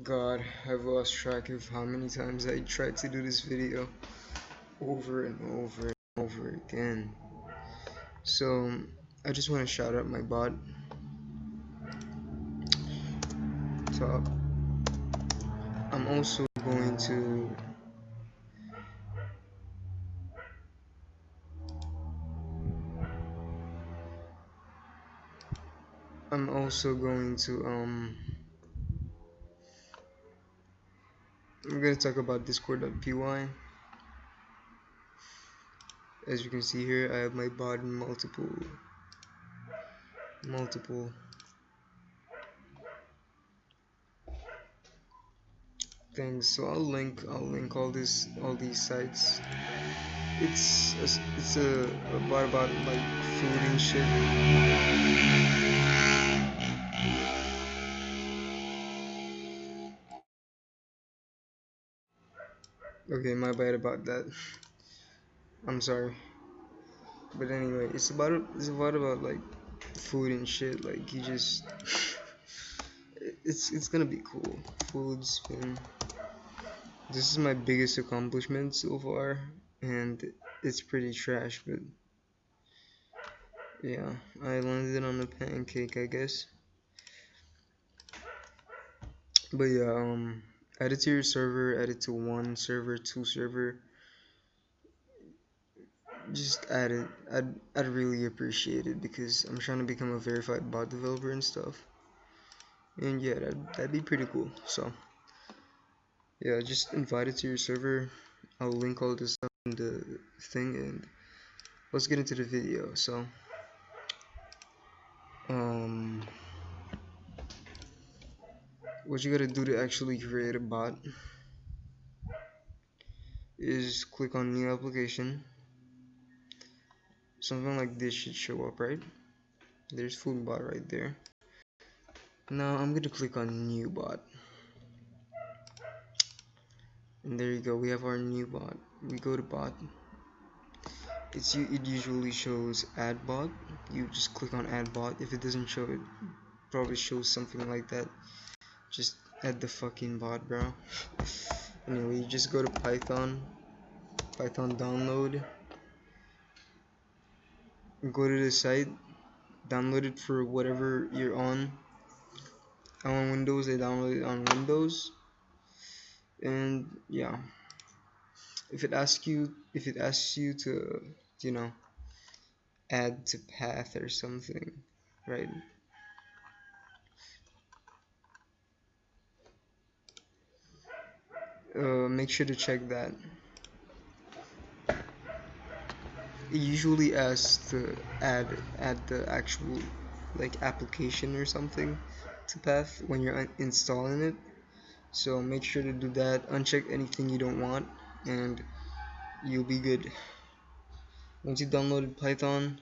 God, I've lost track of how many times I tried to do this video over and over and over again. So, I just want to shout out my bot top. I'm also going to I'm also going to I'm gonna talk about discord.py. As you can see here, I have my bot in multiple things. So I'll link all these sites. It's a bot about like food and shit. Okay, my bad about that. I'm sorry. But anyway, it's about like food and shit. Like you just it's gonna be cool. Food spin. This is my biggest accomplishment so far, and it's pretty trash. But yeah, I landed on a pancake, I guess. But yeah, add it to your server. Add it to one server, two server. Just add it. I'd really appreciate it because I'm trying to become a verified bot developer and stuff. And yeah, that'd be pretty cool. So yeah, just invite it to your server. I'll link all this stuff in the thing, and let's get into the video. So um, what you gotta do to actually create a bot is click on new application. Something like this should show up, right? There's food bot right there. Now I'm gonna click on new bot, and there you go. We have our new bot. We go to bot. It usually shows add bot. You just click on add bot. If it doesn't show it, probably shows something like that. Just add the fucking bot, bro. Anyway, you just go to Python download, go to the site, download it for whatever you're on. I'm on Windows. I download it on Windows, and yeah. If it asks you to, you know, add to path or something, right? Make sure to check that. It usually asks to add the actual like application or something to path when you're installing it. So make sure to do that. Uncheck anything you don't want, and you'll be good. Once you downloaded Python,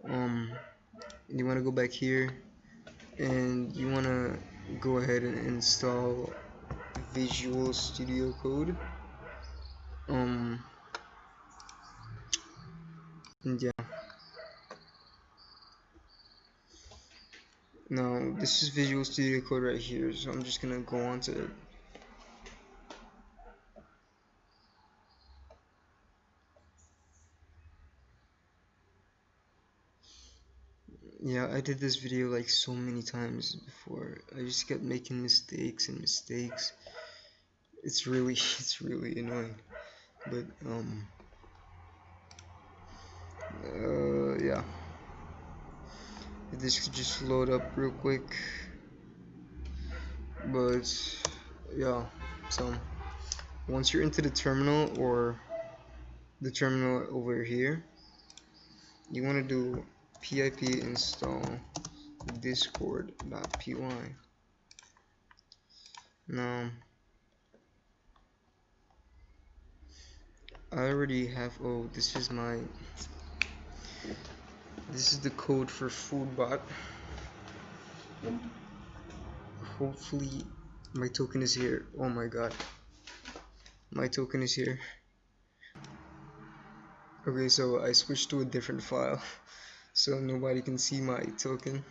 um, you want to go back here, and you want to go ahead and install Visual Studio Code. Um, and yeah. Now this is Visual Studio Code right here, so I'm just gonna go on to it. Yeah, I did this video like so many times before. I just kept making mistakes and mistakes. It's really it's really annoying. But yeah. This could just load up real quick. But yeah, so once you're into the terminal or the terminal over here, you want to do pip install discord.py. Now I already have, oh, this is the code for foodbot. Hopefully my token is here. Oh my god, my token is here. Okay, so I switched to a different file so nobody can see my token.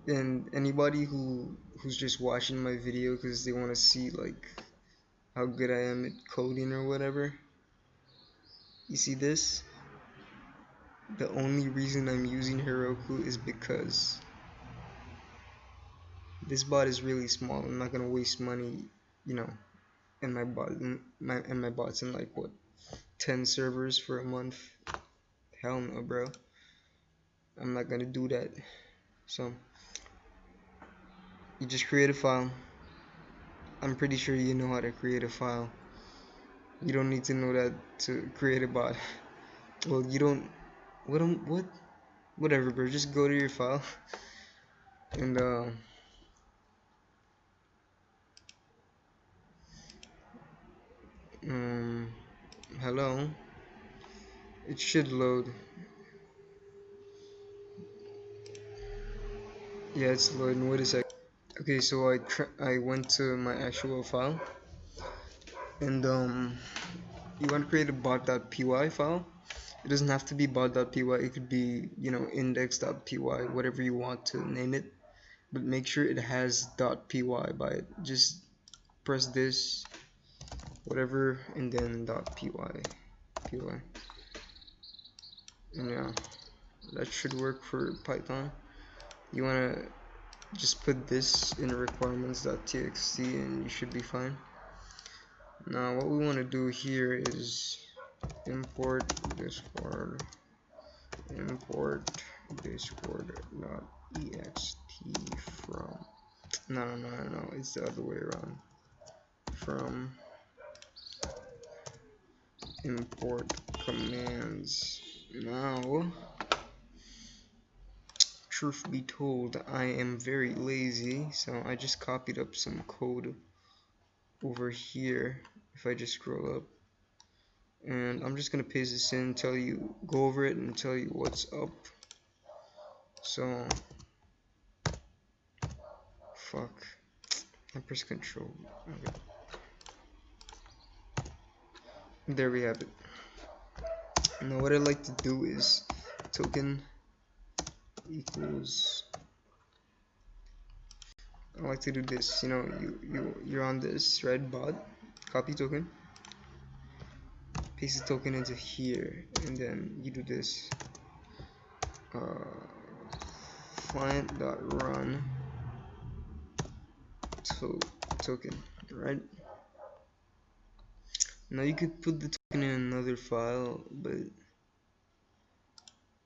And anybody who's just watching my video because they want to see like how good I am at coding or whatever, you see this? The only reason I'm using Heroku is because this bot is really small. I'm not gonna waste money, you know, and my bots in like what 10 servers for a month. Hell no, bro. I'm not gonna do that. So you just create a file. I'm pretty sure you know how to create a file. You don't need to know that to create a bot. Well, you don't. What? Whatever, bro. Just go to your file and um, hello. It should load. Yeah, it's loading. Wait a sec. Okay, so I went to my actual file and you want to create a bot.py file. It doesn't have to be bot.py. It could be, you know, index.py, whatever you want to name it. But make sure it has .py by it. Just press this, whatever, and then .py. And yeah, that should work for Python. You wanna just put this in requirements.txt and you should be fine. Now what we want to do here is import discord discord.ext from no, it's the other way around. From import commands. Now, truth be told, I am very lazy, so I just copied up some code over here. If I just scroll up, and I'm just gonna paste this in, go over it and tell you what's up. So, fuck, I press control. Okay. There we have it. Now what I like to do is token equals. I like to do this. You know, you're on this red bot, copy token, paste the token into here, and then you do this. Client.run token, right? Now you could put the token in another file, but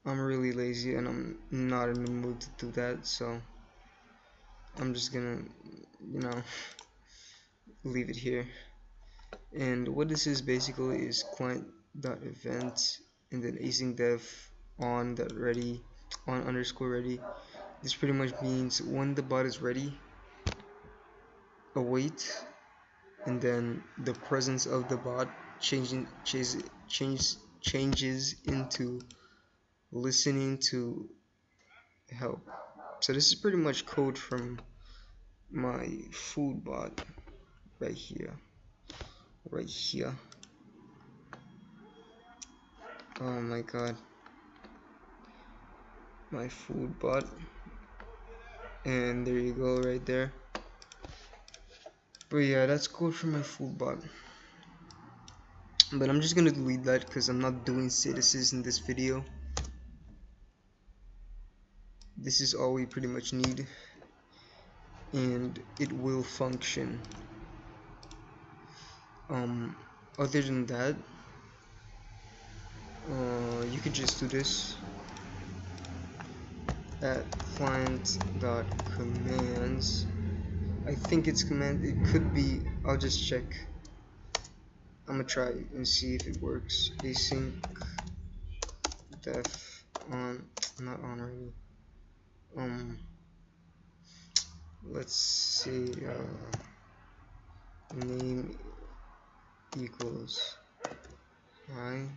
I'm really lazy and I'm not in the mood to do that, so I'm just gonna, you know, leave it here. And what this is basically is client.event and then async def on.ready on_ready. This pretty much means when the bot is ready, await, and then the presence of the bot changes into listening to help. So this is pretty much code from my food bot right here. Oh my god, my food bot, and there you go right there. But yeah, that's code for my food bot. But I'm just gonna delete that because I'm not doing statuses in this video. This is all we pretty much need, and it will function. Other than that, you could just do this at client.commands. I think it's command. It could be. I'll just check. I'm gonna try and see if it works. Async def on, not on already. Let's see. Name equals hi.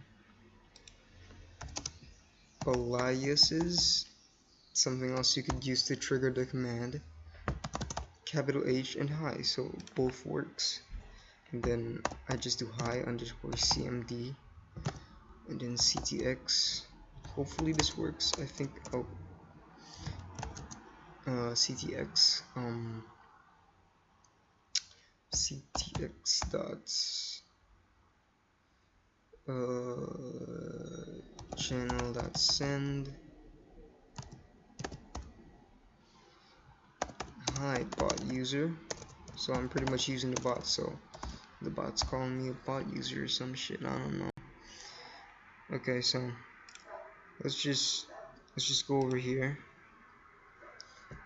Aliases, something else you could use to trigger the command. Capital H and hi, so both works. And then I just do hi underscore cmd and then ctx. Hopefully this works. I think, oh, ctx ctx dots channel dot send hi bot user. So I'm pretty much using the bot, so the bot's calling me a bot user or some shit, I don't know. Okay, so let's just go over here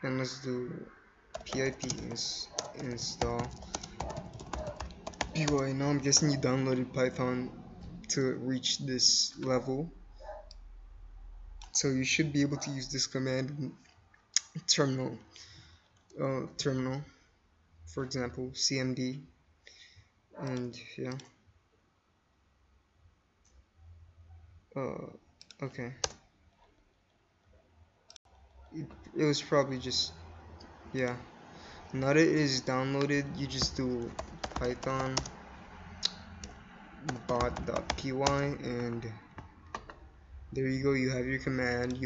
and let's do pip install py. Now I'm guessing you downloaded Python to reach this level, so you should be able to use this command in terminal. Terminal, for example, cmd, and yeah. Okay. It was probably just, yeah. Now that it is downloaded, you just do python bot.py, and there you go. You have your command.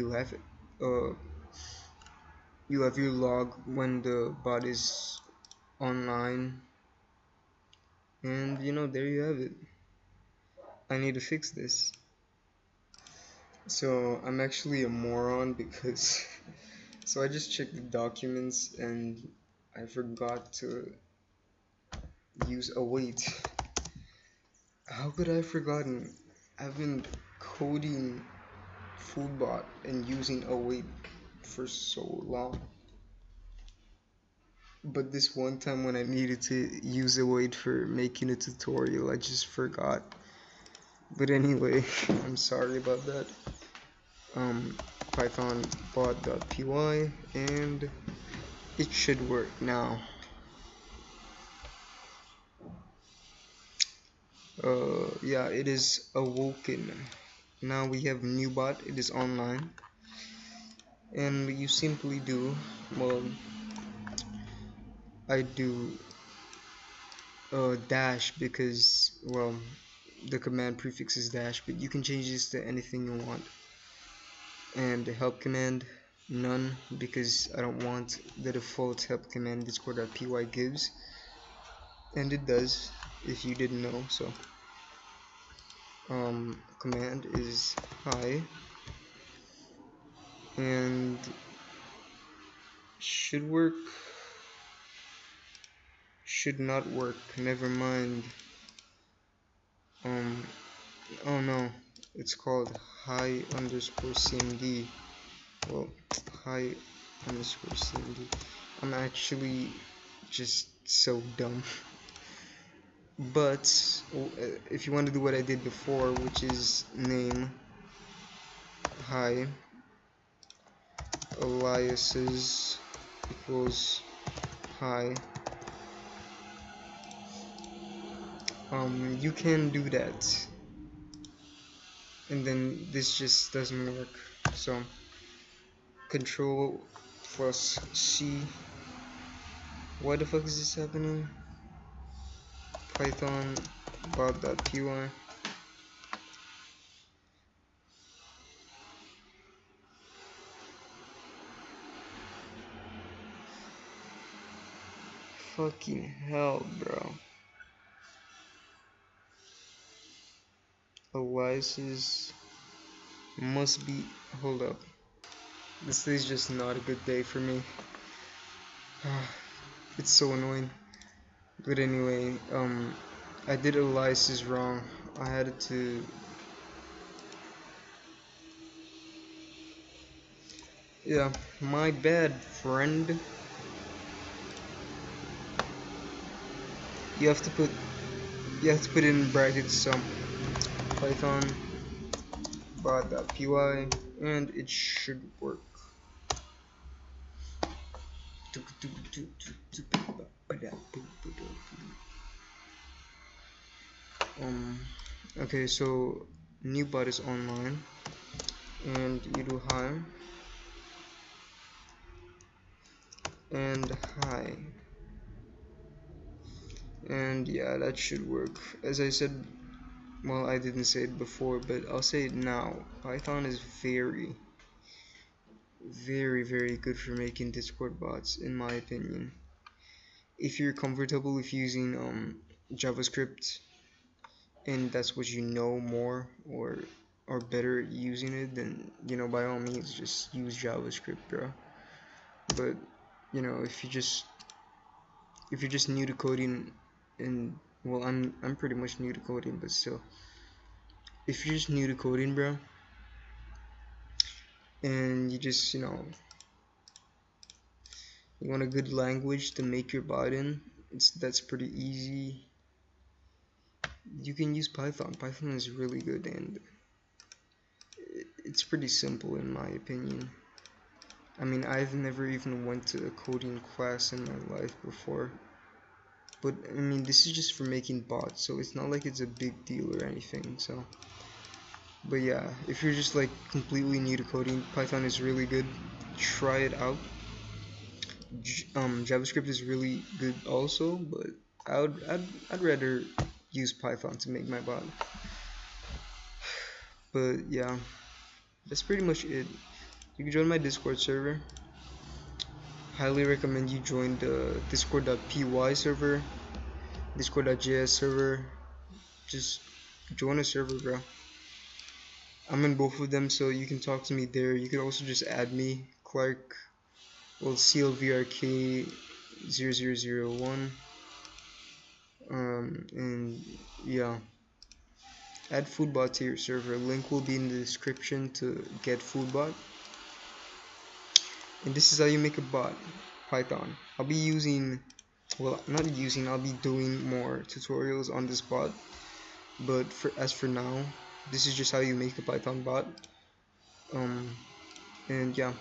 Uh you have your log when the bot is online, and there you have it. I need to fix this. So I'm actually a moron because so I just checked the documents and I forgot to use await. How could I have forgotten? I've been coding Foodbot and using await for so long. But this one time when I needed to use await for making a tutorial, I just forgot. But anyway, I'm sorry about that. Python bot.py, and it should work now. Yeah, it is awoken. Now we have new bot. It is online, and you simply do, well, I do dash because, well, the command prefix is dash, but you can change this to anything you want. And the help command, none, because I don't want the default help command discord.py gives, and it does, if you didn't know. So command is hi, and should work, should not work, never mind. Oh no, it's called hi underscore cmd. Well, hi underscore cmd. I'm actually just so dumb. But if you want to do what I did before, which is name hi aliases equals hi, you can do that, and then this just doesn't work. So control plus C. Why the fuck is this happening? Python bot.py. Fucking hell, bro. Aliases must be, hold up. This day is just not a good day for me. It's so annoying. But anyway, I did aliases wrong. I had to, yeah, my bad, friend. You have to put it in brackets, so python bot.py, and it should work. Okay, so new bot is online, and you do hi and hi, and yeah, that should work. As I said, well, I didn't say it before, but I'll say it now. Python is very, very, very good for making Discord bots, in my opinion. If you're comfortable with using JavaScript and that's what you know more or better at using it, then by all means just use JavaScript, bro. But if you're just new to coding, and well, I'm pretty much new to coding, but still, if you're just new to coding, bro, and you want a good language to make your bot in, that's pretty easy. You can use Python. Python is really good, and it's pretty simple in my opinion. I mean, I've never even went to a coding class in my life before, but I mean, this is just for making bots, so it's not like it's a big deal or anything. So, but yeah, if you're just like completely new to coding, Python is really good. Try it out. JavaScript is really good also, but I'd rather use Python to make my bot. But yeah, that's pretty much it. You can join my Discord server. Highly recommend you join the discord.py server, discord.js server. Just join a server, bro. I'm in both of them, so you can talk to me there. You can also just add me, Clark, well, CLVRK0001. And yeah, add Foodbot to your server. Link will be in the description to get Foodbot. And this is how you make a bot, Python. I'll be using, well, not using, I'll be doing more tutorials on this bot. But as for now, this is just how you make a Python bot. And yeah.